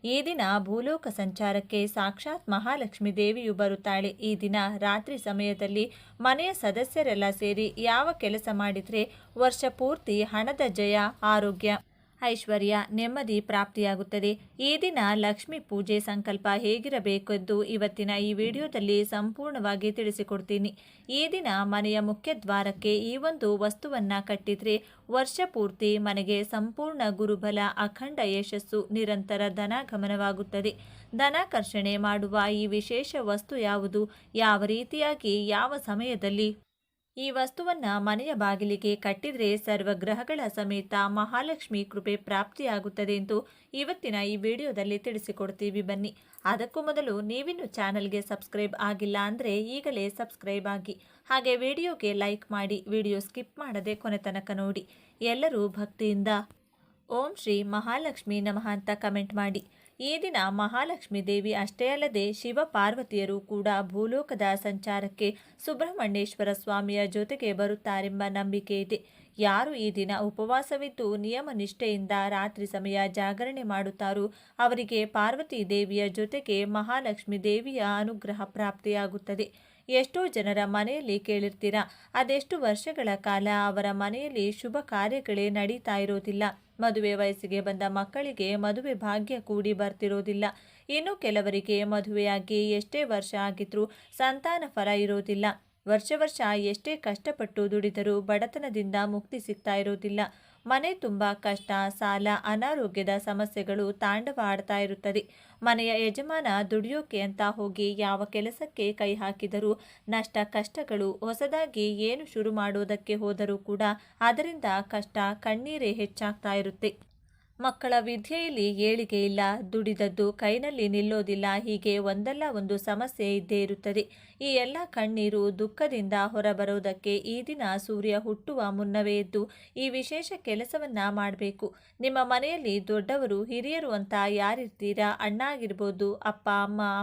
ಈ ದಿನ ಭೂಲೋಕ ಸಂಚಾರಕ್ಕೆ ಸಾಕ್ಷಾತ್ ಮಹಾಲಕ್ಷ್ಮಿ ದೇವಿಯು ಬರುತ್ತಾಳೆ. ಈ ದಿನ ರಾತ್ರಿ ಸಮಯದಲ್ಲಿ ಮನೆಯ ಸದಸ್ಯರೆಲ್ಲ ಸೇರಿ ಯಾವ ಕೆಲಸ ಮಾಡಿದರೆ ವರ್ಷ ಪೂರ್ತಿ ಹಣದ ಜಯ, ಆರೋಗ್ಯ, ಐಶ್ವರ್ಯ, ನೆಮ್ಮದಿ ಪ್ರಾಪ್ತಿಯಾಗುತ್ತದೆ. ಈ ದಿನ ಲಕ್ಷ್ಮಿ ಪೂಜೆ ಸಂಕಲ್ಪ ಹೇಗಿರಬೇಕೆಂದು ಇವತ್ತಿನ ಈ ವಿಡಿಯೋದಲ್ಲಿ ಸಂಪೂರ್ಣವಾಗಿ ತಿಳಿಸಿಕೊಡ್ತೀನಿ. ಈ ದಿನ ಮನೆಯ ಮುಖ್ಯ ದ್ವಾರಕ್ಕೆ ಈ ಒಂದು ವಸ್ತುವನ್ನ ಕಟ್ಟಿದ್ರೆ ವರ್ಷ ಪೂರ್ತಿ ಮನೆಗೆ ಸಂಪೂರ್ಣ ಗುರುಬಲ, ಅಖಂಡ ಯಶಸ್ಸು, ನಿರಂತರ ಧನಾಗಮನವಾಗುತ್ತದೆ. ಧನಾಕರ್ಷಣೆ ಮಾಡುವ ಈ ವಿಶೇಷ ವಸ್ತು ಯಾವುದು, ಯಾವ ರೀತಿಯಾಗಿ, ಯಾವ ಸಮಯದಲ್ಲಿ ಈ ವಸ್ತುವನ್ನ ಮನೆಯ ಬಾಗಿಲಿಗೆ ಕಟ್ಟಿದ್ರೆ ಸರ್ವಗ್ರಹಗಳ ಸಮೇತ ಮಹಾಲಕ್ಷ್ಮಿ ಕೃಪೆ ಪ್ರಾಪ್ತಿಯಾಗುತ್ತದೆ ಎಂದು ಇವತ್ತಿನ ಈ ವಿಡಿಯೋದಲ್ಲಿ ತಿಳಿಸಿಕೊಡ್ತೀವಿ. ಬನ್ನಿ. ಅದಕ್ಕೂ ಮೊದಲು ನೀವಿನ್ನು ಚಾನಲ್ಗೆ ಸಬ್ಸ್ಕ್ರೈಬ್ ಆಗಿಲ್ಲ ಅಂದರೆ ಈಗಲೇ ಸಬ್ಸ್ಕ್ರೈಬ್ ಆಗಿ, ಹಾಗೆ ವಿಡಿಯೋಗೆ ಲೈಕ್ ಮಾಡಿ, ವಿಡಿಯೋ ಸ್ಕಿಪ್ ಮಾಡದೆ ಕೊನೆ ತನಕ ನೋಡಿ. ಎಲ್ಲರೂ ಭಕ್ತಿಯಿಂದ ಓಂ ಶ್ರೀ ಮಹಾಲಕ್ಷ್ಮಿ ನಮಃ ಅಂತ ಕಮೆಂಟ್ ಮಾಡಿ. ಈ ದಿನ ಮಹಾಲಕ್ಷ್ಮಿ ದೇವಿ ಅಷ್ಟೇ ಅಲ್ಲದೆ ಶಿವ ಪಾರ್ವತಿಯರು ಕೂಡ ಭೂಲೋಕದ ಸಂಚಾರಕ್ಕೆ ಸುಬ್ರಹ್ಮಣ್ಯೇಶ್ವರ ಸ್ವಾಮಿಯ ಜೊತೆಗೆ ಬರುತ್ತಾರೆಂಬ ನಂಬಿಕೆ ಇದೆ. ಯಾರು ಈ ದಿನ ಉಪವಾಸವಿದ್ದು ನಿಯಮ ನಿಷ್ಠೆಯಿಂದ ರಾತ್ರಿ ಸಮಯ ಜಾಗರಣೆ ಮಾಡುತ್ತಾರೋ ಅವರಿಗೆ ಪಾರ್ವತಿ ದೇವಿಯ ಜೊತೆಗೆ ಮಹಾಲಕ್ಷ್ಮಿ ದೇವಿಯ ಅನುಗ್ರಹ ಪ್ರಾಪ್ತಿಯಾಗುತ್ತದೆ. ಎಷ್ಟೋ ಜನರ ಮನೆಯಲ್ಲಿ ಕೇಳಿರ್ತೀರಾ, ಅದೆಷ್ಟು ವರ್ಷಗಳ ಕಾಲ ಅವರ ಮನೆಯಲ್ಲಿ ಶುಭ ಕಾರ್ಯಗಳೇ ನಡೀತಾ ಇರೋದಿಲ್ಲ. ಮದುವೆ ವಯಸ್ಸಿಗೆ ಬಂದ ಮಕ್ಕಳಿಗೆ ಮದುವೆ ಭಾಗ್ಯ ಕೂಡಿ ಬರ್ತಿರೋದಿಲ್ಲ. ಇನ್ನು ಕೆಲವರಿಗೆ ಮದುವೆಯಾಗಿ ಎಷ್ಟೇ ವರ್ಷ ಆಗಿದ್ರೂ ಸಂತಾನ ಫಲ ಇರೋದಿಲ್ಲ. ವರ್ಷ ಎಷ್ಟೇ ಕಷ್ಟಪಟ್ಟು ದುಡಿದರೂ ಬಡತನದಿಂದ ಮುಕ್ತಿ ಸಿಗ್ತಾ ಇರೋದಿಲ್ಲ. ಮನೆ ತುಂಬ ಕಷ್ಟ, ಸಾಲ, ಅನಾರೋಗ್ಯದ ಸಮಸ್ಯೆಗಳು ತಾಂಡವ ಆಡ್ತಾ ಇರುತ್ತದೆ. ಮನೆಯ ಯಜಮಾನ ದುಡಿಯೋಕೆ ಅಂತ ಹೋಗಿ ಯಾವ ಕೆಲಸಕ್ಕೆ ಕೈ ಹಾಕಿದರೂ ನಷ್ಟ, ಕಷ್ಟಗಳು. ಹೊಸದಾಗಿ ಏನು ಶುರು ಮಾಡೋದಕ್ಕೆ ಹೋದರೂ ಕೂಡ ಅದರಿಂದ ಕಷ್ಟ, ಕಣ್ಣೀರೇ ಹೆಚ್ಚಾಗ್ತಾ ಇರುತ್ತೆ. ಮಕ್ಕಳ ವಿದ್ಯೆಯಲ್ಲಿ ಏಳಿಗೆ ಇಲ್ಲ, ದುಡಿದದ್ದು ಕೈನಲ್ಲಿ ನಿಲ್ಲೋದಿಲ್ಲ. ಹೀಗೆ ಒಂದಲ್ಲ ಒಂದು ಸಮಸ್ಯೆ ಇದ್ದೇ ಇರುತ್ತದೆ. ಈ ಎಲ್ಲ ಕಣ್ಣೀರು, ದುಃಖದಿಂದ ಹೊರಬರೋದಕ್ಕೆ ಈ ದಿನ ಸೂರ್ಯ ಹುಟ್ಟುವ ಮುನ್ನವೇ ಎದ್ದು ಈ ವಿಶೇಷ ಕೆಲಸವನ್ನ ಮಾಡಬೇಕು. ನಿಮ್ಮ ಮನೆಯಲ್ಲಿ ದೊಡ್ಡವರು, ಹಿರಿಯರು ಅಂತ ಯಾರಿರ್ತೀರಾ, ಅಣ್ಣ ಆಗಿರ್ಬೋದು, ಅಪ್ಪ,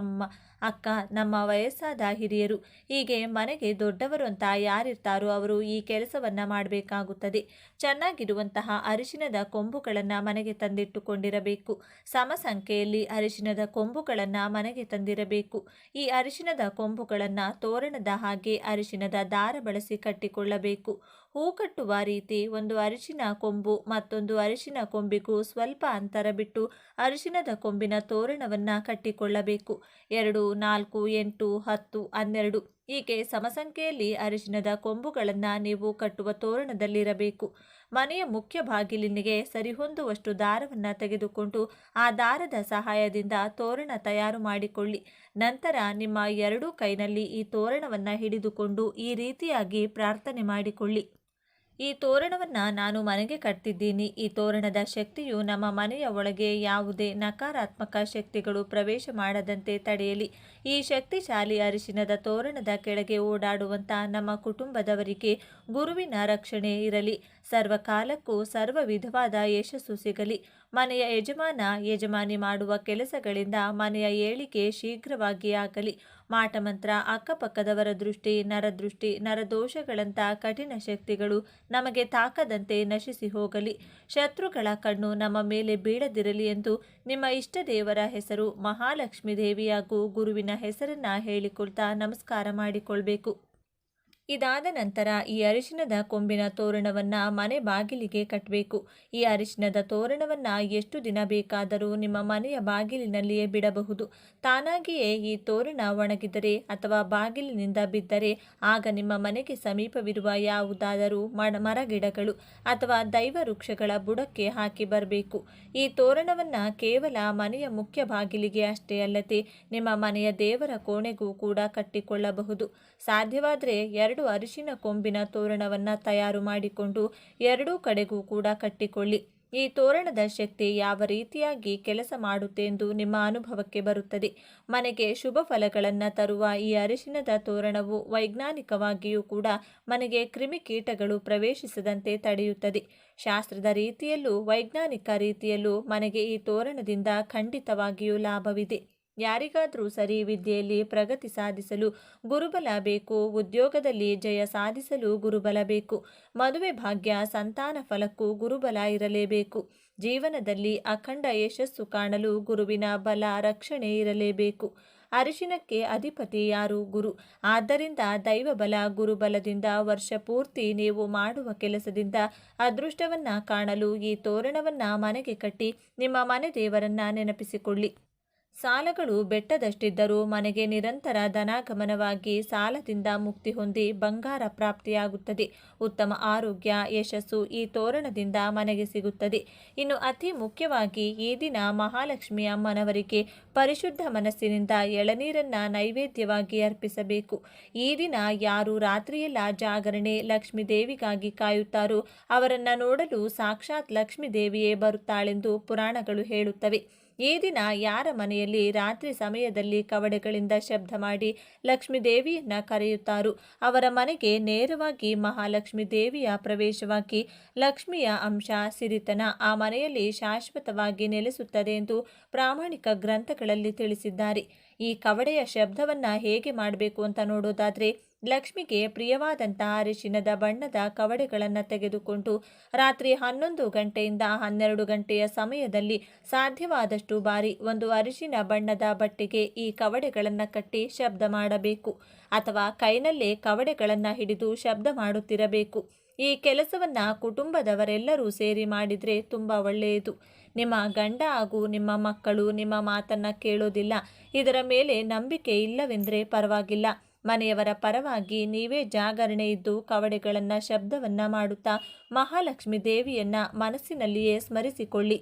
ಅಮ್ಮ, ಅಕ್ಕ, ನಮ್ಮ ವಯಸ್ಸಾದ ಹಿರಿಯರು, ಹೀಗೆ ಮನೆಗೆ ದೊಡ್ಡವರು ಅಂತ ಯಾರಿರ್ತಾರೋ ಅವರು ಈ ಕೆಲಸವನ್ನ ಮಾಡಬೇಕಾಗುತ್ತದೆ. ಚೆನ್ನಾಗಿರುವಂತಹ ಅರಿಶಿನದ ಕೊಂಬುಗಳನ್ನು ಮನೆಗೆ ತಂದಿಟ್ಟುಕೊಂಡಿರಬೇಕು. ಸಮ ಸಂಖ್ಯೆಯಲ್ಲಿ ಅರಿಶಿನದ ಕೊಂಬುಗಳನ್ನು ಮನೆಗೆ ತಂದಿರಬೇಕು. ಈ ಅರಿಶಿನದ ಕೊಂಬುಗಳನ್ನು ತೋರಣದ ಹಾಗೆ ಅರಿಶಿನದ ದಾರ ಬಳಸಿ ಕಟ್ಟಿಕೊಳ್ಳಬೇಕು. ಹೂ ಕಟ್ಟುವ ರೀತಿ ಒಂದು ಅರಿಶಿನ ಕೊಂಬು ಮತ್ತೊಂದು ಅರಿಶಿನ ಕೊಂಬಿಗೂ ಸ್ವಲ್ಪ ಅಂತರ ಬಿಟ್ಟು ಅರಿಶಿನದ ಕೊಂಬಿನ ತೋರಣವನ್ನ ಕಟ್ಟಿಕೊಳ್ಳಬೇಕು. 2, 4, 8, 10, 12 ಹೀಗೆ ಸಮಸಂಖ್ಯೆಯಲ್ಲಿ ಅರಿಶಿನದ ಕೊಂಬುಗಳನ್ನು ನೀವು ಕಟ್ಟುವ ತೋರಣದಲ್ಲಿರಬೇಕು. ಮನೆಯ ಮುಖ್ಯ ಬಾಗಿಲಿನಿಗೆ ಸರಿಹೊಂದುವಷ್ಟು ದಾರವನ್ನು ತೆಗೆದುಕೊಂಡು ಆ ದಾರದ ಸಹಾಯದಿಂದ ತೋರಣ ತಯಾರು ಮಾಡಿಕೊಳ್ಳಿ. ನಂತರ ನಿಮ್ಮ ಎರಡೂ ಕೈನಲ್ಲಿ ಈ ತೋರಣವನ್ನು ಹಿಡಿದುಕೊಂಡು ಈ ರೀತಿಯಾಗಿ ಪ್ರಾರ್ಥನೆ ಮಾಡಿಕೊಳ್ಳಿ. ಈ ತೋರಣವನ್ನು ನಾನು ಮನೆಗೆ ಕಟ್ತಿದ್ದೀನಿ. ಈ ತೋರಣದ ಶಕ್ತಿಯು ನಮ್ಮ ಮನೆಯ ಒಳಗೆ ಯಾವುದೇ ನಕಾರಾತ್ಮಕ ಶಕ್ತಿಗಳು ಪ್ರವೇಶ ಮಾಡದಂತೆ ತಡೆಯಲಿ. ಈ ಶಕ್ತಿಶಾಲಿ ಅರಿಶಿನದ ತೋರಣದ ಕೆಳಗೆ ಓಡಾಡುವಂಥ ನಮ್ಮ ಕುಟುಂಬದವರಿಗೆ ಗುರುವಿನ ರಕ್ಷಣೆ ಇರಲಿ. ಸರ್ವಕಾಲಕ್ಕೂ ಸರ್ವ ವಿಧವಾದ ಯಶಸ್ಸು ಸಿಗಲಿ. ಮನೆಯ ಯಜಮಾನ, ಯಜಮಾನಿ ಮಾಡುವ ಕೆಲಸಗಳಿಂದ ಮನೆಯ ಏಳಿಗೆ ಶೀಘ್ರವಾಗಿ ಆಗಲಿ. ಮಾಟಮಂತ್ರ, ಅಕ್ಕಪಕ್ಕದವರ ದೃಷ್ಟಿ, ನರದೃಷ್ಟಿ, ನರದೋಷಗಳಂಥ ಕಠಿಣ ಶಕ್ತಿಗಳು ನಮಗೆ ತಾಕದಂತೆ ನಶಿಸಿ ಹೋಗಲಿ. ಶತ್ರುಗಳ ಕಣ್ಣು ನಮ್ಮ ಮೇಲೆ ಬೀಳದಿರಲಿ ಎಂದು ನಿಮ್ಮ ಇಷ್ಟ ದೇವರ ಹೆಸರು ಮಹಾಲಕ್ಷ್ಮಿ ದೇವಿಯಾಗೂ ಗುರುವಿನ ಹೆಸರನ್ನ ಹೇಳಿಕೊಳ್ತಾ ನಮಸ್ಕಾರ ಮಾಡಿಕೊಳ್ಬೇಕು. ಇದಾದ ನಂತರ ಈ ಅರಿಶಿನದ ಕೊಂಬಿನ ತೋರಣವನ್ನು ಮನೆ ಬಾಗಿಲಿಗೆ ಕಟ್ಟಬೇಕು. ಈ ಅರಿಶಿನದ ತೋರಣವನ್ನು ಎಷ್ಟು ದಿನ ಬೇಕಾದರೂ ನಿಮ್ಮ ಮನೆಯ ಬಾಗಿಲಿನಲ್ಲಿಯೇ ಬಿಡಬಹುದು. ತಾನಾಗಿಯೇ ಈ ತೋರಣ ಒಣಗಿದರೆ ಅಥವಾ ಬಾಗಿಲಿನಿಂದ ಬಿದ್ದರೆ ಆಗ ನಿಮ್ಮ ಮನೆಗೆ ಸಮೀಪವಿರುವ ಯಾವುದಾದರೂ ಮರಗಿಡಗಳು ಅಥವಾ ದೈವ ವೃಕ್ಷಗಳ ಬುಡಕ್ಕೆ ಹಾಕಿ ಬರಬೇಕು. ಈ ತೋರಣವನ್ನು ಕೇವಲ ಮನೆಯ ಮುಖ್ಯ ಬಾಗಿಲಿಗೆ ಅಷ್ಟೇ ಅಲ್ಲದೆ ನಿಮ್ಮ ಮನೆಯ ದೇವರ ಕೋಣೆಗೂ ಕೂಡ ಕಟ್ಟಿಕೊಳ್ಳಬಹುದು. ಸಾಧ್ಯವಾದರೆ 2 ಅರಿಶಿನ ಕೊಂಬಿನ ತೋರಣವನ್ನು ತಯಾರು ಮಾಡಿಕೊಂಡು ಎರಡೂ ಕಡೆಗೂ ಕೂಡ ಕಟ್ಟಿಕೊಳ್ಳಿ. ಈ ತೋರಣದ ಶಕ್ತಿ ಯಾವ ರೀತಿಯಾಗಿ ಕೆಲಸ ಮಾಡುತ್ತೆ ಎಂದು ನಿಮ್ಮ ಅನುಭವಕ್ಕೆ ಬರುತ್ತದೆ. ಮನೆಗೆ ಶುಭ ಫಲಗಳನ್ನು ತರುವ ಈ ಅರಿಶಿನದ ತೋರಣವು ವೈಜ್ಞಾನಿಕವಾಗಿಯೂ ಕೂಡ ಮನೆಗೆ ಕ್ರಿಮಿಕೀಟಗಳು ಪ್ರವೇಶಿಸದಂತೆ ತಡೆಯುತ್ತದೆ. ಶಾಸ್ತ್ರದ ರೀತಿಯಲ್ಲೂ ವೈಜ್ಞಾನಿಕ ರೀತಿಯಲ್ಲೂ ಮನೆಗೆ ಈ ತೋರಣದಿಂದ ಖಂಡಿತವಾಗಿಯೂ ಲಾಭವಿದೆ. ಯಾರಿಗಾದರೂ ಸರಿ ವಿದ್ಯೆಯಲ್ಲಿ ಪ್ರಗತಿ ಸಾಧಿಸಲು ಗುರುಬಲ ಬೇಕು, ಉದ್ಯೋಗದಲ್ಲಿ ಜಯ ಸಾಧಿಸಲು ಗುರುಬಲ ಬೇಕು, ಮದುವೆ ಭಾಗ್ಯ, ಸಂತಾನ ಫಲಕ್ಕೂ ಗುರುಬಲ ಇರಲೇಬೇಕು. ಜೀವನದಲ್ಲಿ ಅಖಂಡ ಯಶಸ್ಸು ಕಾಣಲು ಗುರುವಿನ ಬಲ ರಕ್ಷಣೆ ಇರಲೇಬೇಕು. ಅರಿಶಿನಕ್ಕೆ ಅಧಿಪತಿ ಯಾರು? ಗುರು. ಆದ್ದರಿಂದ ದೈವಬಲ ಗುರುಬಲದಿಂದ ವರ್ಷ ಪೂರ್ತಿ ನೀವು ಮಾಡುವ ಕೆಲಸದಿಂದ ಅದೃಷ್ಟವನ್ನ ಕಾಣಲು ಈ ತೋರಣವನ್ನ ಮನೆಗೆ ಕಟ್ಟಿ ನಿಮ್ಮ ಮನೆ ದೇವರನ್ನ ನೆನಪಿಸಿಕೊಳ್ಳಿ. ಸಾಲಗಳು ಬೆಟ್ಟದಷ್ಟಿದ್ದರೂ ಮನೆಗೆ ನಿರಂತರ ಧನಾಗಮನವಾಗಿ ಸಾಲದಿಂದ ಮುಕ್ತಿ ಹೊಂದಿ ಬಂಗಾರ ಪ್ರಾಪ್ತಿಯಾಗುತ್ತದೆ. ಉತ್ತಮ ಆರೋಗ್ಯ ಯಶಸ್ಸು ಈ ತೋರಣದಿಂದ ಮನೆಗೆ ಸಿಗುತ್ತದೆ. ಇನ್ನು ಅತಿ ಮುಖ್ಯವಾಗಿ ಈ ದಿನ ಮಹಾಲಕ್ಷ್ಮಿ ಅಮ್ಮನವರಿಗೆ ಪರಿಶುದ್ಧ ಮನಸ್ಸಿನಿಂದ ಎಳನೀರನ್ನ ನೈವೇದ್ಯವಾಗಿ ಅರ್ಪಿಸಬೇಕು. ಈ ದಿನ ಯಾರು ರಾತ್ರಿಯೆಲ್ಲ ಜಾಗರಣೆ ಲಕ್ಷ್ಮೀ ದೇವಿಗಾಗಿ ಕಾಯುತ್ತಾರೋ ಅವರನ್ನ ನೋಡಲು ಸಾಕ್ಷಾತ್ ಲಕ್ಷ್ಮೀ ದೇವಿಯೇ ಬರುತ್ತಾಳೆಂದು ಪುರಾಣಗಳು ಹೇಳುತ್ತವೆ. ಈ ದಿನ ಯಾರ ಮನೆಯಲ್ಲಿ ರಾತ್ರಿ ಸಮಯದಲ್ಲಿ ಕವಡೆಗಳಿಂದ ಶಬ್ದ ಮಾಡಿ ಲಕ್ಷ್ಮೀ ದೇವಿಯನ್ನ ಕರೆಯುತ್ತಾರೋ ಅವರ ಮನೆಗೆ ನೇರವಾಗಿ ಮಹಾಲಕ್ಷ್ಮಿ ದೇವಿಯ ಪ್ರವೇಶವಾಗಿ ಲಕ್ಷ್ಮಿಯ ಅಂಶ ಸಿರಿತನ ಆ ಮನೆಯಲ್ಲಿ ಶಾಶ್ವತವಾಗಿ ನೆಲೆಸುತ್ತದೆ ಎಂದು ಪ್ರಾಮಾಣಿಕ ಗ್ರಂಥಗಳಲ್ಲಿ ತಿಳಿಸಿದ್ದಾರೆ. ಈ ಕವಡೆಯ ಶಬ್ದವನ್ನ ಹೇಗೆ ಮಾಡಬೇಕು ಅಂತ ನೋಡೋದಾದ್ರೆ, ಲಕ್ಷ್ಮಿಗೆ ಪ್ರಿಯವಾದಂತಹ ಅರಿಶಿನದ ಬಣ್ಣದ ಕವಡೆಗಳನ್ನು ತೆಗೆದುಕೊಂಡು ರಾತ್ರಿ 11 ಗಂಟೆಯಿಂದ 12 ಗಂಟೆಯ ಸಮಯದಲ್ಲಿ ಸಾಧ್ಯವಾದಷ್ಟು ಬಾರಿ ಒಂದು ಅರಿಶಿನ ಬಣ್ಣದ ಬಟ್ಟೆಗೆ ಈ ಕವಡೆಗಳನ್ನು ಕಟ್ಟಿ ಶಬ್ದ ಮಾಡಬೇಕು. ಅಥವಾ ಕೈನಲ್ಲೇ ಕವಡೆಗಳನ್ನು ಹಿಡಿದು ಶಬ್ದ ಮಾಡುತ್ತಿರಬೇಕು. ಈ ಕೆಲಸವನ್ನ ಕುಟುಂಬದವರೆಲ್ಲರೂ ಸೇರಿ ಮಾಡಿದರೆ ತುಂಬ ಒಳ್ಳೆಯದು. ನಿಮ್ಮ ಗಂಡ ಹಾಗೂ ನಿಮ್ಮ ಮಕ್ಕಳು ನಿಮ್ಮ ಮಾತನ್ನ ಕೇಳೋದಿಲ್ಲ, ಇದರ ಮೇಲೆ ನಂಬಿಕೆ ಇಲ್ಲವೆಂದರೆ ಪರವಾಗಿಲ್ಲ. ಮನೆಯವರ ಪರವಾಗಿ ನೀವೇ ಜಾಗರಣೆ ಇದ್ದು ಕವಡೆಗಳನ್ನು ಶಬ್ದವನ್ನ ಮಾಡುತ್ತಾ ಮಹಾಲಕ್ಷ್ಮಿ ದೇವಿಯನ್ನ ಮನಸ್ಸಿನಲ್ಲಿಯೇ ಸ್ಮರಿಸಿಕೊಳ್ಳಿ.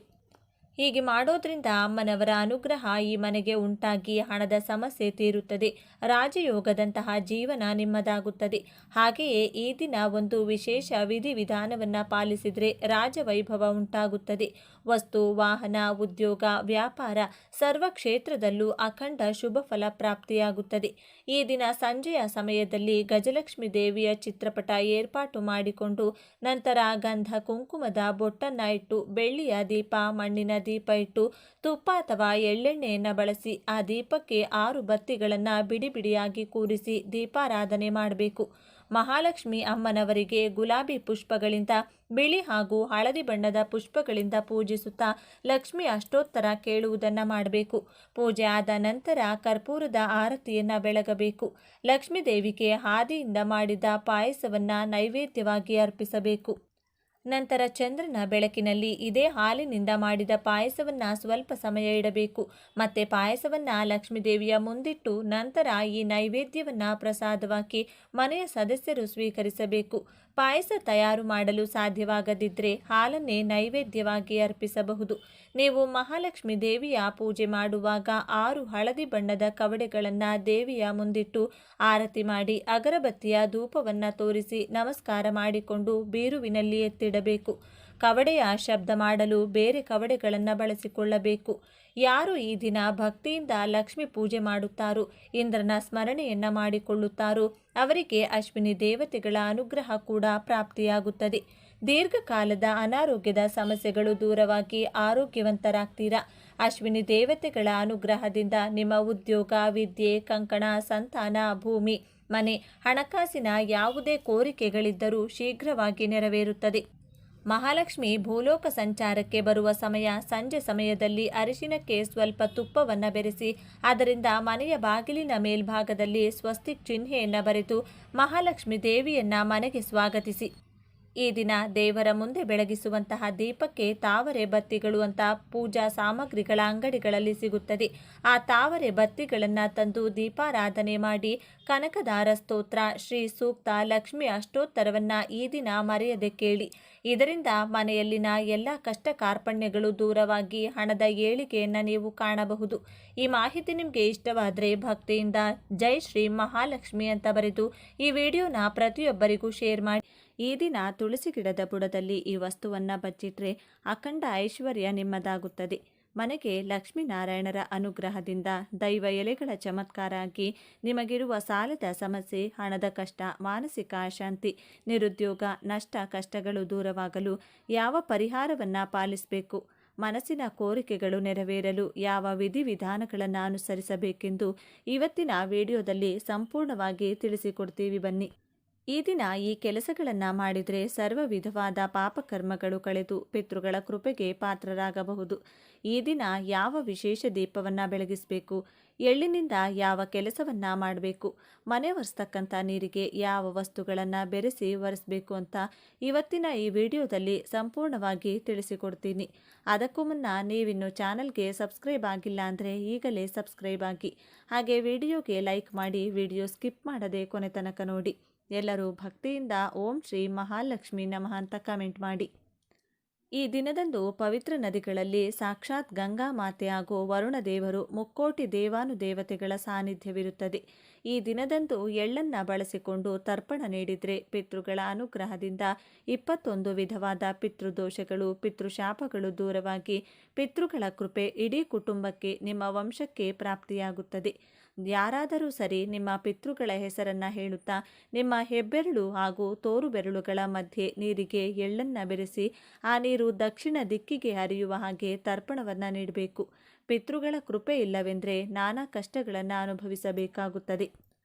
ಹೀಗೆ ಮಾಡೋದ್ರಿಂದ ಅಮ್ಮನವರ ಅನುಗ್ರಹ ಈ ಮನೆಗೆ ಉಂಟಾಗಿ ಹಣದ ಸಮಸ್ಯೆ ತೀರುತ್ತದೆ. ರಾಜಯೋಗದಂತಹ ಜೀವನ ನಿಮ್ಮದಾಗುತ್ತದೆ. ಹಾಗೆಯೇ ಈ ದಿನ ಒಂದು ವಿಶೇಷ ವಿಧಿವಿಧಾನವನ್ನು ಪಾಲಿಸಿದರೆ ರಾಜವೈಭವ ಉಂಟಾಗುತ್ತದೆ. ವಸ್ತು ವಾಹನ ಉದ್ಯೋಗ ವ್ಯಾಪಾರ ಸರ್ವ ಕ್ಷೇತ್ರದಲ್ಲೂ ಅಖಂಡ ಶುಭ ಫಲ ಪ್ರಾಪ್ತಿಯಾಗುತ್ತದೆ. ಈ ದಿನ ಸಂಜೆಯ ಸಮಯದಲ್ಲಿ ಗಜಲಕ್ಷ್ಮಿ ದೇವಿಯ ಚಿತ್ರಪಟ ಏರ್ಪಾಟು ಮಾಡಿಕೊಂಡು ನಂತರ ಗಂಧ ಕುಂಕುಮದ ಬೊಟ್ಟನ್ನ ಇಟ್ಟು ಬೆಳ್ಳಿಯ ದೀಪ ಮಣ್ಣಿನ ದೀಪ ಇಟ್ಟು ತುಪ್ಪ ಅಥವಾ ಎಳ್ಳೆಣ್ಣೆಯನ್ನು ಬಳಸಿ ಆ ದೀಪಕ್ಕೆ 6 ಬತ್ತಿಗಳನ್ನು ಬಿಡಿ ಬಿಡಿಯಾಗಿ ಕೂರಿಸಿ ದೀಪಾರಾಧನೆ ಮಾಡಬೇಕು. ಮಹಾಲಕ್ಷ್ಮಿ ಅಮ್ಮನವರಿಗೆ ಗುಲಾಬಿ ಪುಷ್ಪಗಳಿಂದ ಬಿಳಿ ಹಾಗೂ ಹಳದಿ ಬಣ್ಣದ ಪುಷ್ಪಗಳಿಂದ ಪೂಜಿಸುತ್ತಾ ಲಕ್ಷ್ಮಿ ಅಷ್ಟೋತ್ತರ ಕೇಳುವುದನ್ನು ಮಾಡಬೇಕು. ಪೂಜೆ ಆದ ನಂತರ ಕರ್ಪೂರದ ಆರತಿಯನ್ನು ಬೆಳಗಬೇಕು. ಲಕ್ಷ್ಮೀ ದೇವಿಗೆ ಹಾದಿಯಿಂದ ಮಾಡಿದ ಪಾಯಸವನ್ನು ನೈವೇದ್ಯವಾಗಿ ಅರ್ಪಿಸಬೇಕು. ನಂತರ ಚಂದ್ರನ ಬೆಳಕಿನಲ್ಲಿ ಇದೇ ಹಾಲಿನಿಂದ ಮಾಡಿದ ಪಾಯಸವನ್ನು ಸ್ವಲ್ಪ ಸಮಯ ಇಡಬೇಕು. ಮತ್ತೆ ಪಾಯಸವನ್ನು ಲಕ್ಷ್ಮೀ ದೇವಿಯ ಮುಂದಿಟ್ಟು ನಂತರ ಈ ನೈವೇದ್ಯವನ್ನು ಪ್ರಸಾದವಾಗಿ ಮನೆಯ ಸದಸ್ಯರು ಸ್ವೀಕರಿಸಬೇಕು. ಪಾಯಸ ತಯಾರು ಮಾಡಲು ಸಾಧ್ಯವಾಗದಿದ್ದರೆ ಹಾಲನ್ನೇ ನೈವೇದ್ಯವಾಗಿ ಅರ್ಪಿಸಬಹುದು. ನೀವು ಮಹಾಲಕ್ಷ್ಮಿ ದೇವಿಯ ಪೂಜೆ ಮಾಡುವಾಗ 6 ಹಳದಿ ಬಣ್ಣದ ಕವಡೆಗಳನ್ನು ದೇವಿಯ ಮುಂದಿಟ್ಟು ಆರತಿ ಮಾಡಿ ಅಗರಬತ್ತಿಯ ಧೂಪವನ್ನು ತೋರಿಸಿ ನಮಸ್ಕಾರ ಮಾಡಿಕೊಂಡು ಬೀರುವಿನಲ್ಲಿ ಎತ್ತಿಡಬೇಕು. ಕವಡೆಯ ಶಬ್ದ ಮಾಡಲು ಬೇರೆ ಕವಡೆಗಳನ್ನು ಬಳಸಿಕೊಳ್ಳಬೇಕು. ಯಾರು ಈ ದಿನ ಭಕ್ತಿಯಿಂದ ಲಕ್ಷ್ಮಿ ಪೂಜೆ ಮಾಡುತ್ತಾರೋ ಇಂದ್ರನ ಸ್ಮರಣೆಯನ್ನ ಮಾಡಿಕೊಳ್ಳುತ್ತಾರೋ ಅವರಿಗೆ ಅಶ್ವಿನಿ ದೇವತೆಗಳ ಅನುಗ್ರಹ ಕೂಡ ಪ್ರಾಪ್ತಿಯಾಗುತ್ತದೆ. ದೀರ್ಘಕಾಲದ ಅನಾರೋಗ್ಯದ ಸಮಸ್ಯೆಗಳು ದೂರವಾಗಿ ಆರೋಗ್ಯವಂತರಾಗ್ತೀರಾ. ಅಶ್ವಿನಿ ದೇವತೆಗಳ ಅನುಗ್ರಹದಿಂದ ನಿಮ್ಮ ಉದ್ಯೋಗ ವಿದ್ಯೆ ಕಂಕಣ ಸಂತಾನ ಭೂಮಿ ಮನೆ ಹಣಕಾಸಿನ ಯಾವುದೇ ಕೋರಿಕೆಗಳಿದ್ದರೂ ಶೀಘ್ರವಾಗಿ ನೆರವೇರುತ್ತದೆ. ಮಹಾಲಕ್ಷ್ಮಿ ಭೂಲೋಕ ಸಂಚಾರಕ್ಕೆ ಬರುವ ಸಮಯ ಸಂಜೆ ಸಮಯದಲ್ಲಿ ಅರಿಶಿನಕ್ಕೆ ಸ್ವಲ್ಪ ತುಪ್ಪವನ್ನು ಬೆರೆಸಿ ಅದರಿಂದ ಮನೆಯ ಬಾಗಿಲಿನ ಮೇಲ್ಭಾಗದಲ್ಲಿ ಸ್ವಸ್ತಿಕ್ ಚಿಹ್ನೆಯನ್ನು ಬರೆದು ಮಹಾಲಕ್ಷ್ಮಿ ದೇವಿಯನ್ನ ಮನೆಗೆ ಸ್ವಾಗತಿಸಿ. ಈ ದಿನ ದೇವರ ಮುಂದೆ ಬೆಳಗಿಸುವಂತಹ ದೀಪಕ್ಕೆ ತಾವರೆ ಬತ್ತಿಗಳು ಅಂತ ಪೂಜಾ ಸಾಮಗ್ರಿಗಳ ಅಂಗಡಿಗಳಲ್ಲಿ ಸಿಗುತ್ತದೆ. ಆ ತಾವರೆ ಬತ್ತಿಗಳನ್ನು ತಂದು ದೀಪಾರಾಧನೆ ಮಾಡಿ ಕನಕದಾರ ಸ್ತೋತ್ರ ಶ್ರೀ ಸೂಕ್ತ ಲಕ್ಷ್ಮಿ ಅಷ್ಟೋತ್ತರವನ್ನು ಈ ದಿನ ಮರೆಯದೆ ಕೇಳಿ. ಇದರಿಂದ ಮನೆಯಲ್ಲಿನ ಎಲ್ಲ ಕಷ್ಟ ಕಾರ್ಪಣ್ಯಗಳು ದೂರವಾಗಿ ಹಣದ ಏಳಿಗೆಯನ್ನು ನೀವು ಕಾಣಬಹುದು. ಈ ಮಾಹಿತಿ ನಿಮಗೆ ಇಷ್ಟವಾದರೆ ಭಕ್ತಿಯಿಂದ ಜೈ ಶ್ರೀ ಮಹಾಲಕ್ಷ್ಮಿ ಅಂತ ಬರೆದು ಈ ವಿಡಿಯೋನ ಪ್ರತಿಯೊಬ್ಬರಿಗೂ ಶೇರ್ ಮಾಡಿ. ಈ ದಿನ ತುಳಸಿ ಗಿಡದ ಬುಡದಲ್ಲಿ ಈ ವಸ್ತುವನ್ನು ಬಚ್ಚಿಟ್ರೆ ಅಖಂಡ ಐಶ್ವರ್ಯ ನಿಮ್ಮದಾಗುತ್ತದೆ. ಮನೆಗೆ ಲಕ್ಷ್ಮೀನಾರಾಯಣರ ಅನುಗ್ರಹದಿಂದ ದೈವ ಎಲೆಗಳ ಚಮತ್ಕಾರ ಆಗಿ ನಿಮಗಿರುವ ಸಾಲದ ಸಮಸ್ಯೆ ಹಣದ ಕಷ್ಟ ಮಾನಸಿಕ ಅಶಾಂತಿ ನಿರುದ್ಯೋಗ ನಷ್ಟ ಕಷ್ಟಗಳು ದೂರವಾಗಲು ಯಾವ ಪರಿಹಾರವನ್ನು ಪಾಲಿಸಬೇಕು ಮನಸ್ಸಿನ ಕೋರಿಕೆಗಳು ನೆರವೇರಲು ಯಾವ ವಿಧಿವಿಧಾನಗಳನ್ನು ಅನುಸರಿಸಬೇಕೆಂದು ಇವತ್ತಿನ ವಿಡಿಯೋದಲ್ಲಿ ಸಂಪೂರ್ಣವಾಗಿ ತಿಳಿಸಿಕೊಡ್ತೀವಿ. ಬನ್ನಿ. ಈ ದಿನ ಈ ಕೆಲಸಗಳನ್ನು ಮಾಡಿದರೆ ಸರ್ವ ವಿಧವಾದ ಪಾಪಕರ್ಮಗಳು ಕಳೆದು ಪಿತೃಗಳ ಕೃಪೆಗೆ ಪಾತ್ರರಾಗಬಹುದು. ಈ ದಿನ ಯಾವ ವಿಶೇಷ ದೀಪವನ್ನು ಬೆಳಗಿಸಬೇಕು, ಎಳ್ಳಿನಿಂದ ಯಾವ ಕೆಲಸವನ್ನು ಮಾಡಬೇಕು, ಮನೆ ಒರೆಸ್ತಕ್ಕಂಥ ನೀರಿಗೆ ಯಾವ ವಸ್ತುಗಳನ್ನು ಬೆರೆಸಿ ಒರೆಸಬೇಕು ಅಂತ ಇವತ್ತಿನ ಈ ವಿಡಿಯೋದಲ್ಲಿ ಸಂಪೂರ್ಣವಾಗಿ ತಿಳಿಸಿಕೊಡ್ತೀನಿ. ಅದಕ್ಕೂ ಮುನ್ನ ನೀವಿನ್ನು ಚಾನಲ್ಗೆ ಸಬ್ಸ್ಕ್ರೈಬ್ ಆಗಿಲ್ಲ ಅಂದರೆ ಈಗಲೇ ಸಬ್ಸ್ಕ್ರೈಬ್ ಆಗಿ, ಹಾಗೆ ವಿಡಿಯೋಗೆ ಲೈಕ್ ಮಾಡಿ, ವಿಡಿಯೋ ಸ್ಕಿಪ್ ಮಾಡದೆ ಕೊನೆ ತನಕ ನೋಡಿ. ಎಲ್ಲರೂ ಭಕ್ತಿಯಿಂದ ಓಂ ಶ್ರೀ ಮಹಾಲಕ್ಷ್ಮಿ ನಮಃ ಅಂತ ಕಮೆಂಟ್ ಮಾಡಿ. ಈ ದಿನದಂದು ಪವಿತ್ರ ನದಿಗಳಲ್ಲಿ ಸಾಕ್ಷಾತ್ ಗಂಗಾ ಮಾತೆ ಹಾಗೂ ವರುಣ ದೇವರು, ಮುಕ್ಕೋಟಿ ದೇವಾನುದೇವತೆಗಳ ಸಾನ್ನಿಧ್ಯವಿರುತ್ತದೆ. ಈ ದಿನದಂದು ಎಳ್ಳನ್ನು ಬಳಸಿಕೊಂಡು ತರ್ಪಣ ನೀಡಿದರೆ ಪಿತೃಗಳ ಅನುಗ್ರಹದಿಂದ 21 ವಿಧವಾದ ಪಿತೃದೋಷಗಳು, ಪಿತೃಶಾಪಗಳು ದೂರವಾಗಿ ಪಿತೃಗಳ ಕೃಪೆ ಇಡೀ ಕುಟುಂಬಕ್ಕೆ, ನಿಮ್ಮ ವಂಶಕ್ಕೆ ಪ್ರಾಪ್ತಿಯಾಗುತ್ತದೆ. ಯಾರಾದರೂ ಸರಿ ನಿಮ್ಮ ಪಿತೃಗಳ ಹೆಸರನ್ನು ಹೇಳುತ್ತಾ ನಿಮ್ಮ ಹೆಬ್ಬೆರಳು ಹಾಗೂ ತೋರು ಬೆರಳುಗಳ ಮಧ್ಯೆ ನೀರಿಗೆ ಎಳ್ಳನ್ನು ಬೆರೆಸಿ ಆ ನೀರು ದಕ್ಷಿಣ ದಿಕ್ಕಿಗೆ ಹರಿಯುವ ಹಾಗೆ ತರ್ಪಣವನ್ನು ನೀಡಬೇಕು. ಪಿತೃಗಳ ಕೃಪೆ ಇಲ್ಲವೆಂದರೆ ನಾನಾ ಕಷ್ಟಗಳನ್ನು ಅನುಭವಿಸಬೇಕಾಗುತ್ತದೆ.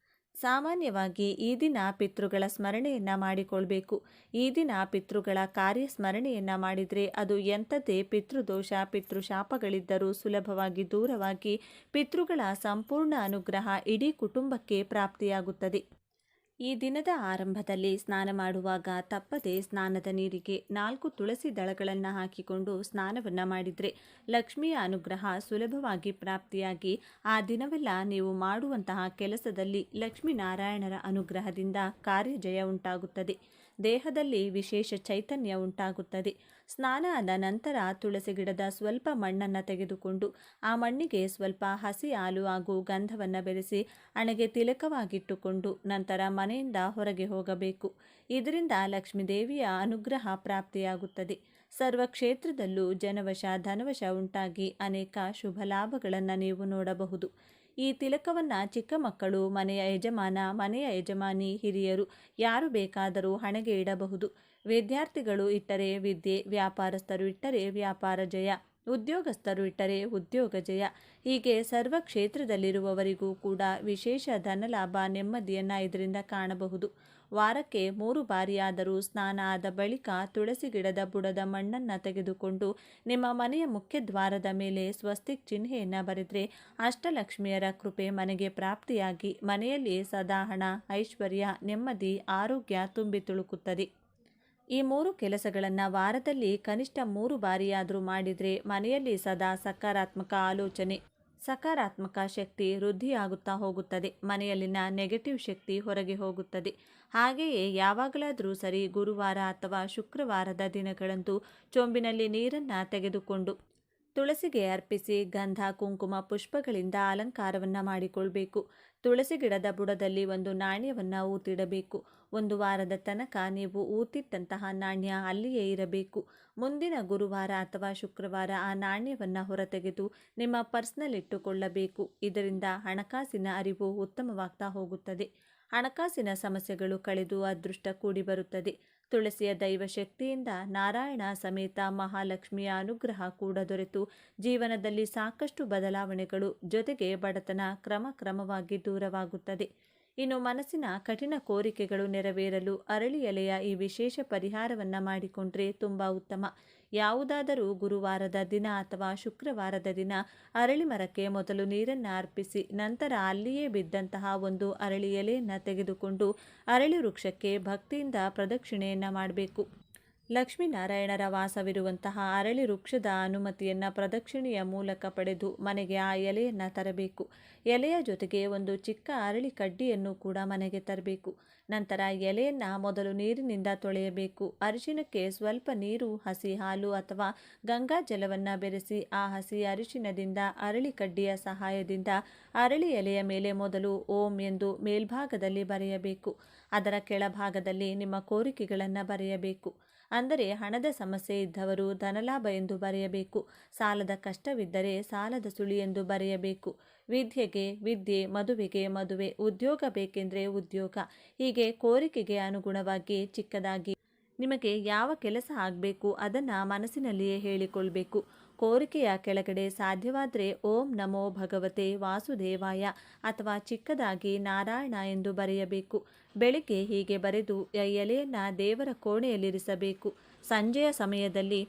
ಸಾಮಾನ್ಯವಾಗಿ ಈ ದಿನ ಪಿತೃಗಳ ಸ್ಮರಣೆಯನ್ನು ಮಾಡಿಕೊಳ್ಬೇಕು. ಈ ದಿನ ಪಿತೃಗಳ ಕಾರ್ಯ ಸ್ಮರಣೆಯನ್ನು ಮಾಡಿದರೆ ಅದು ಎಂಥದ್ದೇ ಪಿತೃದೋಷ, ಪಿತೃಶಾಪಗಳಿದ್ದರೂ ಸುಲಭವಾಗಿ ದೂರವಾಗಿ ಪಿತೃಗಳ ಸಂಪೂರ್ಣ ಅನುಗ್ರಹ ಇಡೀ ಕುಟುಂಬಕ್ಕೆ ಪ್ರಾಪ್ತಿಯಾಗುತ್ತದೆ. ಈ ದಿನದ ಆರಂಭದಲ್ಲಿ ಸ್ನಾನ ಮಾಡುವಾಗ ತಪ್ಪದೆ ಸ್ನಾನದ ನೀರಿಗೆ 4 ತುಳಸಿ ದಳಗಳನ್ನು ಹಾಕಿಕೊಂಡು ಸ್ನಾನವನ್ನು ಮಾಡಿದರೆ ಲಕ್ಷ್ಮಿಯ ಅನುಗ್ರಹ ಸುಲಭವಾಗಿ ಪ್ರಾಪ್ತಿಯಾಗಿ ಆ ದಿನವೆಲ್ಲ ನೀವು ಮಾಡುವಂತಹ ಕೆಲಸದಲ್ಲಿ ಲಕ್ಷ್ಮೀನಾರಾಯಣರ ಅನುಗ್ರಹದಿಂದ ಕಾರ್ಯಜಯ ಉಂಟಾಗುತ್ತದೆ. ದೇಹದಲ್ಲಿ ವಿಶೇಷ ಚೈತನ್ಯ ಉಂಟಾಗುತ್ತದೆ. ಸ್ನಾನ ಆದ ನಂತರ ತುಳಸಿ ಗಿಡದ ಸ್ವಲ್ಪ ಮಣ್ಣನ್ನು ತೆಗೆದುಕೊಂಡು ಆ ಮಣ್ಣಿಗೆ ಸ್ವಲ್ಪ ಹಸಿ ಹಾಲು ಹಾಗೂ ಗಂಧವನ್ನು ಬೆರೆಸಿ ಹಣೆಗೆ ತಿಲಕವಾಗಿಟ್ಟುಕೊಂಡು ನಂತರ ಮನೆಯಿಂದ ಹೊರಗೆ ಹೋಗಬೇಕು. ಇದರಿಂದ ಲಕ್ಷ್ಮೀದೇವಿಯ ಅನುಗ್ರಹ ಪ್ರಾಪ್ತಿಯಾಗುತ್ತದೆ. ಸರ್ವ ಕ್ಷೇತ್ರದಲ್ಲೂ ಜನವಶ ಧನವಶ ಉಂಟಾಗಿ ಅನೇಕ ಶುಭ ಲಾಭಗಳನ್ನು ನೀವು ನೋಡಬಹುದು. ಈ ತಿಲಕವನ್ನು ಚಿಕ್ಕ ಮಕ್ಕಳು, ಮನೆಯ ಯಜಮಾನ, ಮನೆಯ ಯಜಮಾನಿ, ಹಿರಿಯರು ಯಾರು ಬೇಕಾದರೂ ಹಣೆಗೆ ಇಡಬಹುದು. ವಿದ್ಯಾರ್ಥಿಗಳು ಇಟ್ಟರೆ ವಿದ್ಯೆ, ವ್ಯಾಪಾರಸ್ಥರು ಇಟ್ಟರೆ ವ್ಯಾಪಾರ ಜಯ, ಉದ್ಯೋಗಸ್ಥರು ಇಟ್ಟರೆ ಉದ್ಯೋಗ ಜಯ, ಹೀಗೆ ಸರ್ವ ಕ್ಷೇತ್ರದಲ್ಲಿರುವವರಿಗೂ ಕೂಡ ವಿಶೇಷ ಧನಲಾಭ, ನೆಮ್ಮದಿಯನ್ನು ಇದರಿಂದ ಕಾಣಬಹುದು. ವಾರಕ್ಕೆ 3 ಬಾರಿಯಾದರೂ ಸ್ನಾನ ಆದ ಬಳಿಕ ತುಳಸಿ ಗಿಡದ ಬುಡದ ಮಣ್ಣನ್ನು ತೆಗೆದುಕೊಂಡು ನಿಮ್ಮ ಮನೆಯ ಮುಖ್ಯ ದ್ವಾರದ ಮೇಲೆ ಸ್ವಸ್ತಿಕ್ ಚಿಹ್ನೆಯನ್ನು ಬರೆದರೆ ಅಷ್ಟಲಕ್ಷ್ಮಿಯರ ಕೃಪೆ ಮನೆಗೆ ಪ್ರಾಪ್ತಿಯಾಗಿ ಮನೆಯಲ್ಲಿ ಸದಾ ಹಣ, ಐಶ್ವರ್ಯ, ನೆಮ್ಮದಿ, ಆರೋಗ್ಯ ತುಂಬಿ ತುಳುಕುತ್ತದೆ. ಈ 3 ಕೆಲಸಗಳನ್ನು ವಾರದಲ್ಲಿ ಕನಿಷ್ಠ 3 ಬಾರಿಯಾದರೂ ಮಾಡಿದರೆ ಮನೆಯಲ್ಲಿ ಸದಾ ಸಕಾರಾತ್ಮಕ ಆಲೋಚನೆ, ಸಕಾರಾತ್ಮಕ ಶಕ್ತಿ ವೃದ್ಧಿಯಾಗುತ್ತಾ ಹೋಗುತ್ತದೆ. ಮನೆಯಲ್ಲಿನ ನೆಗೆಟಿವ್ ಶಕ್ತಿ ಹೊರಗೆ ಹೋಗುತ್ತದೆ. ಹಾಗೆಯೇ ಯಾವಾಗಲಾದರೂ ಸರಿ ಗುರುವಾರ ಅಥವಾ ಶುಕ್ರವಾರದ ದಿನಗಳಂದು ಚೊಂಬಿನಲ್ಲಿ ನೀರನ್ನು ತೆಗೆದುಕೊಂಡು ತುಳಸಿಗೆ ಅರ್ಪಿಸಿ ಗಂಧ, ಕುಂಕುಮ, ಪುಷ್ಪಗಳಿಂದ ಅಲಂಕಾರವನ್ನು ಮಾಡಿಕೊಳ್ಬೇಕು. ತುಳಸಿ ಗಿಡದ ಬುಡದಲ್ಲಿ ಒಂದು ನಾಣ್ಯವನ್ನು ಊತಿಡಬೇಕು. 1 ವಾರದ ತನಕ ನೀವು ಊತಿಟ್ಟಂತಹ ನಾಣ್ಯ ಅಲ್ಲಿಯೇ ಇರಬೇಕು. ಮುಂದಿನ ಗುರುವಾರ ಅಥವಾ ಶುಕ್ರವಾರ ಆ ನಾಣ್ಯವನ್ನು ಹೊರತೆಗೆದು ನಿಮ್ಮ ಪರ್ಸ್ನಲ್ಲಿಟ್ಟುಕೊಳ್ಳಬೇಕು. ಇದರಿಂದ ಹಣಕಾಸಿನ ಅರಿವು ಉತ್ತಮವಾಗ್ತಾ ಹೋಗುತ್ತದೆ. ಹಣಕಾಸಿನ ಸಮಸ್ಯೆಗಳು ಕಳೆದು ಅದೃಷ್ಟ ಕೂಡಿ ಬರುತ್ತದೆ. ತುಳಸಿಯ ದೈವ ಶಕ್ತಿಯಿಂದ ನಾರಾಯಣ ಸಮೇತ ಮಹಾಲಕ್ಷ್ಮಿಯ ಅನುಗ್ರಹ ಕೂಡ ದೊರೆತು ಜೀವನದಲ್ಲಿ ಸಾಕಷ್ಟು ಬದಲಾವಣೆಗಳು, ಜೊತೆಗೆ ಬಡತನ ಕ್ರಮವಾಗಿ ದೂರವಾಗುತ್ತದೆ. ಇನ್ನು ಮನಸ್ಸಿನ ಕಠಿಣ ಕೋರಿಕೆಗಳು ನೆರವೇರಲು ಅರಳಿ ಎಲೆಯ ಈ ವಿಶೇಷ ಪರಿಹಾರವನ್ನು ಮಾಡಿಕೊಂಡ್ರೆ ತುಂಬ ಉತ್ತಮ. ಯಾವುದಾದರೂ ಗುರುವಾರದ ದಿನ ಅಥವಾ ಶುಕ್ರವಾರದ ದಿನ ಅರಳಿ ಮರಕ್ಕೆ ಮೊದಲು ನೀರನ್ನು ಅರ್ಪಿಸಿ ನಂತರ ಅಲ್ಲಿಯೇ ಬಿದ್ದಂತಹ ಒಂದು ಅರಳಿ ಎಲೆಯನ್ನು ತೆಗೆದುಕೊಂಡು ಅರಳಿ ವೃಕ್ಷಕ್ಕೆ ಭಕ್ತಿಯಿಂದ ಪ್ರದಕ್ಷಿಣೆಯನ್ನು ಮಾಡಬೇಕು. ಲಕ್ಷ್ಮೀನಾರಾಯಣರ ವಾಸವಿರುವಂತಹ ಅರಳಿ ವೃಕ್ಷದ ಅನುಮತಿಯನ್ನು ಪ್ರದಕ್ಷಿಣೆಯ ಮೂಲಕ ಪಡೆದು ಮನೆಗೆ ಆ ಎಲೆಯನ್ನು ತರಬೇಕು. ಎಲೆಯ ಜೊತೆಗೆ ಒಂದು ಚಿಕ್ಕ ಅರಳಿ ಕಡ್ಡಿಯನ್ನು ಕೂಡ ಮನೆಗೆ ತರಬೇಕು. ನಂತರ ಎಲೆಯನ್ನು ಮೊದಲು ನೀರಿನಿಂದ ತೊಳೆಯಬೇಕು. ಅರಿಶಿನಕ್ಕೆ ಸ್ವಲ್ಪ ನೀರು, ಹಸಿ ಹಾಲು ಅಥವಾ ಗಂಗಾ ಜಲವನ್ನು ಬೆರೆಸಿ ಆ ಹಸಿ ಅರಿಶಿನದಿಂದ ಅರಳಿ ಕಡ್ಡಿಯ ಸಹಾಯದಿಂದ ಅರಳಿ ಎಲೆಯ ಮೇಲೆ ಮೊದಲು ಓಂ ಎಂದು ಮೇಲ್ಭಾಗದಲ್ಲಿ ಬರೆಯಬೇಕು. ಅದರ ಕೆಳಭಾಗದಲ್ಲಿ ನಿಮ್ಮ ಕೋರಿಕೆಗಳನ್ನು ಬರೆಯಬೇಕು. ಅಂದರೆ ಹಣದ ಸಮಸ್ಯೆ ಇದ್ದವರು ಧನಲಾಭ ಎಂದು ಬರೆಯಬೇಕು. ಸಾಲದ ಕಷ್ಟವಿದ್ದರೆ ಸಾಲದ ಸುಳಿ ಎಂದು ಬರೆಯಬೇಕು. ವಿದ್ಯೆಗೆ ವಿದ್ಯೆ, ಮದುವೆಗೆ ಮದುವೆ, ಉದ್ಯೋಗ ಬೇಕೆಂದರೆ ಉದ್ಯೋಗ, ಹೀಗೆ ಕೋರಿಕೆಗೆ ಅನುಗುಣವಾಗಿ ಚಿಕ್ಕದಾಗಿ ನಿಮಗೆ ಯಾವ ಕೆಲಸ ಆಗಬೇಕು ಅದನ್ನು ಮನಸ್ಸಿನಲ್ಲಿಯೇ ಹೇಳಿಕೊಳ್ಬೇಕು. ಕೋರಿಕೆಯ ಕೆಳಗಡೆ ಸಾಧ್ಯವಾದರೆ ಓಂ ನಮೋ ಭಗವತೆ ವಾಸುದೇವಾಯ ಅಥವಾ ಚಿಕ್ಕದಾಗಿ ನಾರಾಯಣ ಎಂದು ಬರೆಯಬೇಕು. ಬೆಳಿಗ್ಗೆ ಹೀಗೆ ಬರೆದು ಎಲೆಯನ್ನು ದೇವರ ಕೋಣೆಯಲ್ಲಿರಿಸಬೇಕು. ಸಂಜೆಯ ಸಮಯದಲ್ಲಿ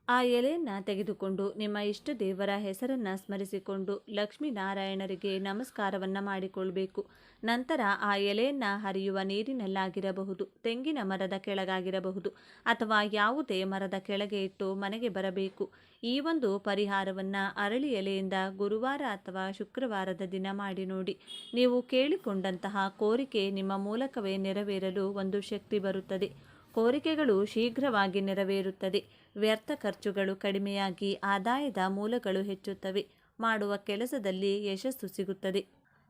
ಆ ಎಲೆಯನ್ನು ತೆಗೆದುಕೊಂಡು ನಿಮ್ಮ ಇಷ್ಟ ದೇವರ ಹೆಸರನ್ನು ಸ್ಮರಿಸಿಕೊಂಡು ಲಕ್ಷ್ಮೀನಾರಾಯಣರಿಗೆ ನಮಸ್ಕಾರವನ್ನು ಮಾಡಿಕೊಳ್ಬೇಕು. ನಂತರ ಆ ಎಲೆಯನ್ನು ಹರಿಯುವ ನೀರಿನಲ್ಲಾಗಿರಬಹುದು, ತೆಂಗಿನ ಮರದ ಕೆಳಗಾಗಿರಬಹುದು ಅಥವಾ ಯಾವುದೇ ಮರದ ಕೆಳಗೆ ಇಟ್ಟು ಮನೆಗೆ ಬರಬೇಕು. ಈ ಒಂದು ಪರಿಹಾರವನ್ನು ಅರಳಿ ಎಲೆಯಿಂದ ಗುರುವಾರ ಅಥವಾ ಶುಕ್ರವಾರದ ದಿನ ಮಾಡಿ ನೋಡಿ. ನೀವು ಕೇಳಿಕೊಂಡಂತಹ ಕೋರಿಕೆ ನಿಮ್ಮ ಮೂಲಕವೇ ನೆರವೇರಲು ಒಂದು ಶಕ್ತಿ ಬರುತ್ತದೆ. ಕೋರಿಕೆಗಳು ಶೀಘ್ರವಾಗಿ ನೆರವೇರುತ್ತದೆ. ವ್ಯರ್ಥ ಖರ್ಚುಗಳು ಕಡಿಮೆಯಾಗಿ ಆದಾಯದ ಮೂಲಗಳು ಹೆಚ್ಚುತ್ತವೆ. ಮಾಡುವ ಕೆಲಸದಲ್ಲಿ ಯಶಸ್ಸು ಸಿಗುತ್ತದೆ.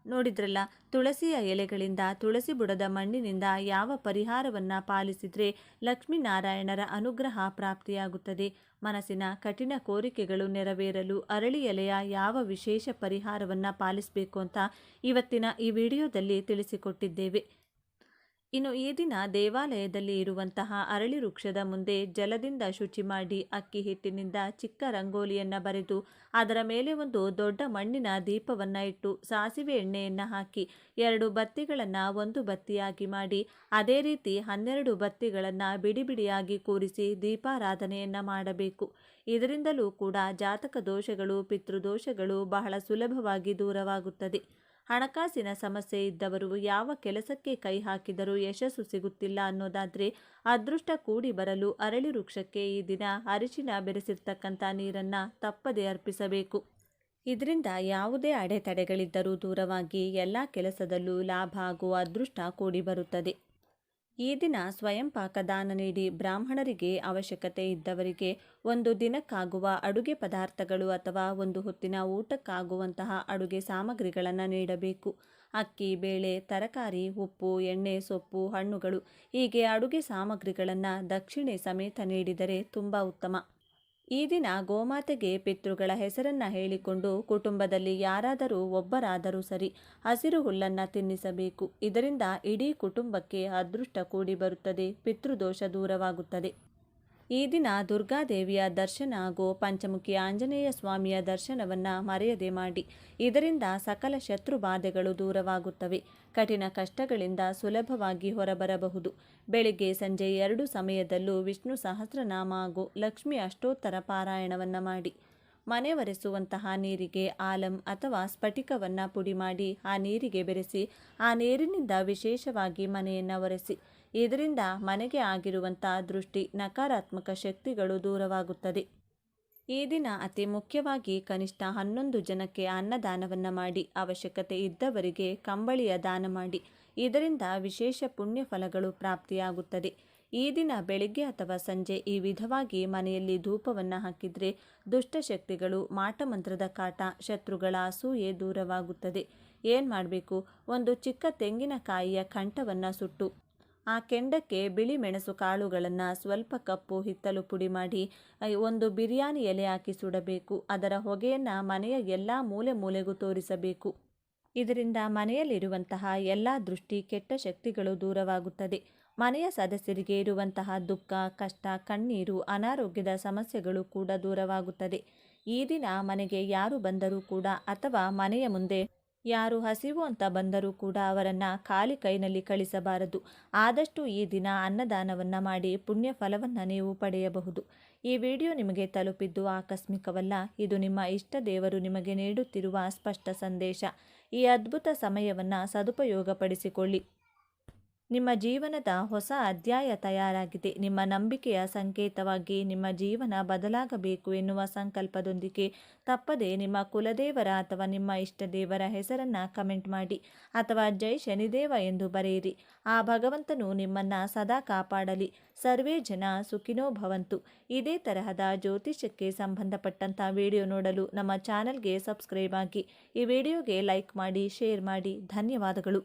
ನೋಡಿದ್ರಲ್ಲ, ತುಳಸಿಯ ಎಲೆಗಳಿಂದ, ತುಳಸಿ ಬುಡದ ಮಣ್ಣಿನಿಂದ ಯಾವ ಪರಿಹಾರವನ್ನು ಪಾಲಿಸಿದರೆ ಲಕ್ಷ್ಮೀನಾರಾಯಣರ ಅನುಗ್ರಹ ಪ್ರಾಪ್ತಿಯಾಗುತ್ತದೆ. ಮನಸ್ಸಿನ ಕಠಿಣ ಕೋರಿಕೆಗಳು ನೆರವೇರಲು ಅರಳಿ ಎಲೆಯ ಯಾವ ವಿಶೇಷ ಪರಿಹಾರವನ್ನು ಪಾಲಿಸಬೇಕು ಅಂತ ಇವತ್ತಿನ ಈ ವಿಡಿಯೋದಲ್ಲಿ ತಿಳಿಸಿಕೊಟ್ಟಿದ್ದೇವೆ. ಇನ್ನು ಈ ದಿನ ದೇವಾಲಯದಲ್ಲಿ ಇರುವಂತಹ ಅರಳಿ ವೃಕ್ಷದ ಮುಂದೆ ಜಲದಿಂದ ಶುಚಿ ಮಾಡಿ ಅಕ್ಕಿ ಹಿಟ್ಟಿನಿಂದ ಚಿಕ್ಕ ರಂಗೋಲಿಯನ್ನು ಬರೆದು ಅದರ ಮೇಲೆ ಒಂದು ದೊಡ್ಡ ಮಣ್ಣಿನ ದೀಪವನ್ನು ಇಟ್ಟು ಸಾಸಿವೆ ಎಣ್ಣೆಯನ್ನು ಹಾಕಿ 2 ಬತ್ತಿಗಳನ್ನು ಒಂದು ಬತ್ತಿಯಾಗಿ ಮಾಡಿ ಅದೇ ರೀತಿ 12 ಬತ್ತಿಗಳನ್ನು ಬಿಡಿ ಬಿಡಿಯಾಗಿ ಕೂರಿಸಿ ದೀಪಾರಾಧನೆಯನ್ನು ಮಾಡಬೇಕು. ಇದರಿಂದಲೂ ಕೂಡ ಜಾತಕ ದೋಷಗಳು, ಪಿತೃದೋಷಗಳು ಬಹಳ ಸುಲಭವಾಗಿ ದೂರವಾಗುತ್ತದೆ. ಹಣಕಾಸಿನ ಸಮಸ್ಯೆ ಇದ್ದವರು ಯಾವ ಕೆಲಸಕ್ಕೆ ಕೈ ಹಾಕಿದರೂ ಯಶಸ್ಸು ಸಿಗುತ್ತಿಲ್ಲ ಅನ್ನೋದಾದರೆ ಅದೃಷ್ಟ ಕೂಡಿ ಬರಲು ಅರಳಿ ವೃಕ್ಷಕ್ಕೆ ಈ ದಿನ ಅರಿಶಿನ ಬೆರೆಸಿರ್ತಕ್ಕಂಥ ನೀರನ್ನು ತಪ್ಪದೆ ಅರ್ಪಿಸಬೇಕು. ಇದರಿಂದ ಯಾವುದೇ ಅಡೆತಡೆಗಳಿದ್ದರೂ ದೂರವಾಗಿ ಎಲ್ಲ ಕೆಲಸದಲ್ಲೂ ಲಾಭ ಹಾಗೂ ಅದೃಷ್ಟ ಕೂಡಿ ಬರುತ್ತದೆ. ಈ ದಿನ ಸ್ವಯಂ ಪಾಕದಾನ ನೀಡಿ ಬ್ರಾಹ್ಮಣರಿಗೆ, ಅವಶ್ಯಕತೆ ಇದ್ದವರಿಗೆ ಒಂದು ದಿನಕ್ಕಾಗುವ ಅಡುಗೆ ಪದಾರ್ಥಗಳು ಅಥವಾ ಒಂದು ಹೊತ್ತಿನ ಊಟಕ್ಕಾಗುವಂತಹ ಅಡುಗೆ ಸಾಮಗ್ರಿಗಳನ್ನು ನೀಡಬೇಕು. ಅಕ್ಕಿ, ಬೇಳೆ, ತರಕಾರಿ, ಉಪ್ಪು, ಎಣ್ಣೆ, ಸೊಪ್ಪು, ಹಣ್ಣುಗಳು ಹೀಗೆ ಅಡುಗೆ ಸಾಮಗ್ರಿಗಳನ್ನು ದಕ್ಷಿಣೆ ಸಮೇತ ನೀಡಿದರೆ ತುಂಬ ಉತ್ತಮ. ಈ ದಿನ ಗೋಮಾತೆಗೆ ಪಿತೃಗಳ ಹೆಸರನ್ನು ಹೇಳಿಕೊಂಡು ಕುಟುಂಬದಲ್ಲಿ ಯಾರಾದರೂ ಒಬ್ಬರಾದರೂ ಸರಿ ಹಸಿರು ಹುಲ್ಲನ್ನು ತಿನ್ನಿಸಬೇಕು. ಇದರಿಂದ ಇಡೀ ಕುಟುಂಬಕ್ಕೆ ಅದೃಷ್ಟ ಕೂಡಿ ಬರುತ್ತದೆ, ಪಿತೃದೋಷ ದೂರವಾಗುತ್ತದೆ. ಈ ದಿನ ದುರ್ಗಾದೇವಿಯ ದರ್ಶನ ಹಾಗೂ ಪಂಚಮುಖಿ ಆಂಜನೇಯ ಸ್ವಾಮಿಯ ದರ್ಶನವನ್ನು ಮರೆಯದೆ ಮಾಡಿ. ಇದರಿಂದ ಸಕಲ ಶತ್ರು ಬಾಧೆಗಳು ದೂರವಾಗುತ್ತವೆ. ಕಠಿಣ ಕಷ್ಟಗಳಿಂದ ಸುಲಭವಾಗಿ ಹೊರಬರಬಹುದು. ಬೆಳಿಗ್ಗೆ ಸಂಜೆ 2 ಸಮಯದಲ್ಲೂ ವಿಷ್ಣು ಸಹಸ್ರನಾಮ ಹಾಗೂ ಲಕ್ಷ್ಮಿ ಅಷ್ಟೋತ್ತರ ಪಾರಾಯಣವನ್ನು ಮಾಡಿ. ಮನೆ ಒರೆಸುವಂತಹ ನೀರಿಗೆ ಆಲಂ ಅಥವಾ ಸ್ಫಟಿಕವನ್ನು ಪುಡಿ ಮಾಡಿ ಆ ನೀರಿಗೆ ಬೆರೆಸಿ ಆ ನೀರಿನಿಂದ ವಿಶೇಷವಾಗಿ ಮನೆಯನ್ನು ಒರೆಸಿ. ಇದರಿಂದ ಮನೆಗೆ ಆಗಿರುವಂಥ ದೃಷ್ಟಿ, ನಕಾರಾತ್ಮಕ ಶಕ್ತಿಗಳು ದೂರವಾಗುತ್ತದೆ. ಈ ದಿನ ಅತಿ ಮುಖ್ಯವಾಗಿ ಕನಿಷ್ಠ 11 ಜನಕ್ಕೆ ಅನ್ನದಾನವನ್ನು ಮಾಡಿ, ಅವಶ್ಯಕತೆ ಇದ್ದವರಿಗೆ ಕಂಬಳಿಯ ದಾನ ಮಾಡಿ. ಇದರಿಂದ ವಿಶೇಷ ಪುಣ್ಯ ಫಲಗಳು ಪ್ರಾಪ್ತಿಯಾಗುತ್ತದೆ. ಈ ದಿನ ಬೆಳಿಗ್ಗೆ ಅಥವಾ ಸಂಜೆ ಈ ವಿಧವಾಗಿ ಮನೆಯಲ್ಲಿ ಧೂಪವನ್ನು ಹಾಕಿದರೆ ದುಷ್ಟಶಕ್ತಿಗಳು, ಮಾಟಮಂತ್ರದ ಕಾಟ, ಶತ್ರುಗಳ ಅಸೂಯೆ ದೂರವಾಗುತ್ತದೆ. ಏನು ಮಾಡಬೇಕು? ಒಂದು ಚಿಕ್ಕ ತೆಂಗಿನಕಾಯಿಯ ಕಂಠವನ್ನು ಸುಟ್ಟು ಆ ಕೆಂಡಕ್ಕೆ ಬಿಳಿ ಮೆಣಸು ಕಾಳುಗಳನ್ನು ಸ್ವಲ್ಪ ಕಪ್ಪು ಹಿತ್ತಲು ಪುಡಿ ಮಾಡಿ ಒಂದು ಬಿರಿಯಾನಿ ಎಲೆ ಹಾಕಿ ಸುಡಬೇಕು. ಅದರ ಹೊಗೆಯನ್ನು ಮನೆಯ ಎಲ್ಲ ಮೂಲೆ ಮೂಲೆಗೂ ತೋರಿಸಬೇಕು. ಇದರಿಂದ ಮನೆಯಲ್ಲಿರುವಂತಹ ಎಲ್ಲ ದೃಷ್ಟಿ, ಕೆಟ್ಟ ಶಕ್ತಿಗಳು ದೂರವಾಗುತ್ತದೆ. ಮನೆಯ ಸದಸ್ಯರಿಗೆ ಇರುವಂತಹ ದುಃಖ, ಕಷ್ಟ, ಕಣ್ಣೀರು, ಅನಾರೋಗ್ಯದ ಸಮಸ್ಯೆಗಳು ಕೂಡ ದೂರವಾಗುತ್ತದೆ. ಈ ದಿನ ಮನೆಗೆ ಯಾರು ಬಂದರೂ ಕೂಡ ಅಥವಾ ಮನೆಯ ಮುಂದೆ ಯಾರು ಹಸಿವು ಅಂತ ಬಂದರೂ ಕೂಡ ಅವರನ್ನು ಖಾಲಿ ಕೈನಲ್ಲಿ ಕಳಿಸಬಾರದು. ಆದಷ್ಟು ಈ ದಿನ ಅನ್ನದಾನವನ್ನು ಮಾಡಿ ಪುಣ್ಯ ಫಲವನ್ನು ನೀವು ಪಡೆಯಬಹುದು. ಈ ವಿಡಿಯೋ ನಿಮಗೆ ತಲುಪಿದ್ದು ಆಕಸ್ಮಿಕವಲ್ಲ. ಇದು ನಿಮ್ಮ ಇಷ್ಟ ದೇವರು ನಿಮಗೆ ನೀಡುತ್ತಿರುವ ಸ್ಪಷ್ಟ ಸಂದೇಶ. ಈ ಅದ್ಭುತ ಸಮಯವನ್ನು ಸದುಪಯೋಗಪಡಿಸಿಕೊಳ್ಳಿ. ನಿಮ್ಮ ಜೀವನದ ಹೊಸ ಅಧ್ಯಾಯ ತಯಾರಾಗಿದೆ. ನಿಮ್ಮ ನಂಬಿಕೆಯ ಸಂಕೇತವಾಗಿ ನಿಮ್ಮ ಜೀವನ ಬದಲಾಗಬೇಕು ಎನ್ನುವ ಸಂಕಲ್ಪದೊಂದಿಗೆ ತಪ್ಪದೆ ನಿಮ್ಮ ಕುಲದೇವರ ಅಥವಾ ನಿಮ್ಮ ಇಷ್ಟ ದೇವರ ಹೆಸರನ್ನು ಕಮೆಂಟ್ ಮಾಡಿ ಅಥವಾ ಜೈ ಶನಿದೇವ ಎಂದು ಬರೆಯಿರಿ. ಆ ಭಗವಂತನು ನಿಮ್ಮನ್ನು ಸದಾ ಕಾಪಾಡಲಿ. ಸರ್ವೇ ಜನ ಸುಖಿನೋ ಭವಂತು. ಇದೇ ತರಹದ ಜ್ಯೋತಿಷ್ಯಕ್ಕೆ ಸಂಬಂಧಪಟ್ಟಂಥ ವಿಡಿಯೋ ನೋಡಲು ನಮ್ಮ ಚಾನಲ್ಗೆ ಸಬ್ಸ್ಕ್ರೈಬ್ ಆಗಿ. ಈ ವಿಡಿಯೋಗೆ ಲೈಕ್ ಮಾಡಿ, ಶೇರ್ ಮಾಡಿ. ಧನ್ಯವಾದಗಳು.